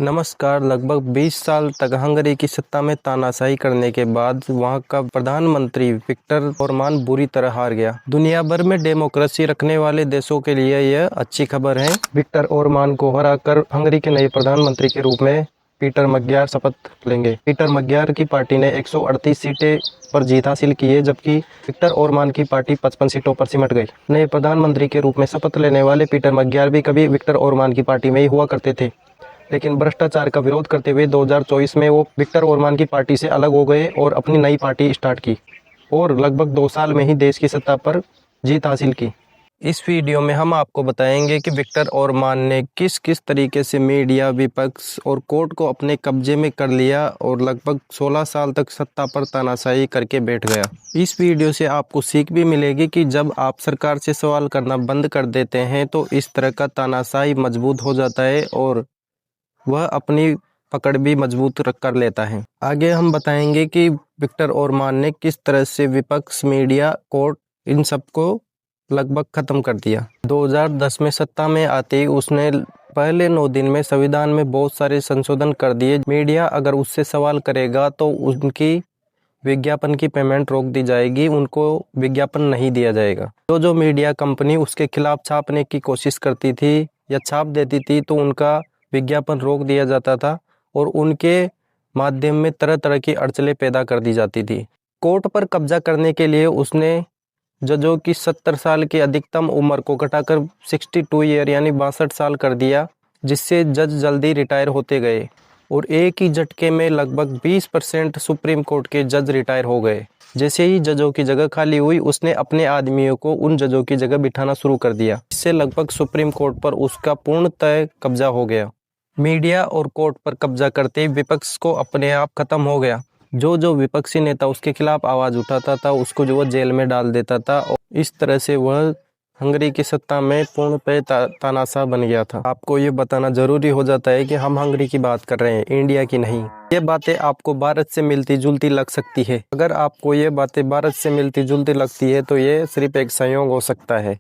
नमस्कार। लगभग 20 साल तक हंगरी की सत्ता में तानाशाही करने के बाद वहां का प्रधानमंत्री विक्टर ओरबान बुरी तरह हार गया। दुनिया भर में डेमोक्रेसी रखने वाले देशों के लिए यह अच्छी खबर है। विक्टर ओरबान को हराकर हंगरी के नए प्रधानमंत्री के रूप में पीटर मग्यार शपथ लेंगे। पीटर मग्यार की पार्टी ने 138 सीटें पर जीत हासिल की है, जबकि विक्टर ओरबान की पार्टी 55 सीटों पर सिमट गई। नए प्रधानमंत्री के रूप में शपथ लेने वाले पीटर मग्यार भी कभी विक्टर ओरबान की पार्टी में ही हुआ करते थे, लेकिन भ्रष्टाचार का विरोध करते हुए 2024 में वो विक्टर ओरबान की पार्टी से अलग हो गए और अपनी नई पार्टी स्टार्ट की और लगभग 2 साल में ही देश की सत्ता पर जीत हासिल की। इस वीडियो में हम आपको बताएंगे कि विक्टर ओरबान ने किस किस तरीके से मीडिया, विपक्ष और कोर्ट को अपने कब्जे में कर लिया और लगभग 16 साल तक सत्ता पर तानाशाही करके बैठ गया। इस वीडियो से आपको सीख भी मिलेगी कि जब आप सरकार से सवाल करना बंद कर देते हैं तो इस तरह का तानाशाही मजबूत हो जाता है और वह अपनी पकड़ भी मजबूत कर लेता है। आगे हम बताएंगे कि विक्टर ओरबान ने किस तरह से विपक्ष, मीडिया, कोर्ट इन सबको लगभग खत्म कर दिया। 2010 में सत्ता में आते ही उसने पहले 9 दिन में संविधान में बहुत सारे संशोधन कर दिए। मीडिया अगर उससे सवाल करेगा तो उनकी विज्ञापन की पेमेंट रोक दी जाएगी, उनको विज्ञापन नहीं दिया जाएगा। जो मीडिया कंपनी उसके खिलाफ छापने की कोशिश करती थी या छाप देती थी तो उनका विज्ञापन रोक दिया जाता था और उनके माध्यम में तरह तरह की अड़चनें पैदा कर दी जाती थी। कोर्ट पर कब्जा करने के लिए उसने जजों की 70 साल की अधिकतम उम्र को घटाकर 62 ईयर यानी 62 साल कर दिया, जिससे जज जल्दी रिटायर होते गए और एक ही झटके में लगभग 20% सुप्रीम कोर्ट के जज रिटायर हो गए। जैसे ही जजों की जगह खाली हुई, उसने अपने आदमियों को उन जजों की जगह बिठाना शुरू कर दिया। इससे लगभग सुप्रीम कोर्ट पर उसका पूर्णतः कब्जा हो गया। मीडिया और कोर्ट पर कब्जा करते ही विपक्ष को अपने आप खत्म हो गया। जो विपक्षी नेता उसके खिलाफ आवाज उठाता था उसको जो वह जेल में डाल देता था और इस तरह से वह हंगरी की सत्ता में पूर्णतः तानाशाह बन गया था। आपको ये बताना जरूरी हो जाता है कि हम हंगरी की बात कर रहे हैं, इंडिया की नहीं। ये बातें आपको भारत से मिलती जुलती लग सकती है। अगर आपको ये बातें भारत से मिलती जुलती लगती है तो ये सिर्फ एक संयोग हो सकता है।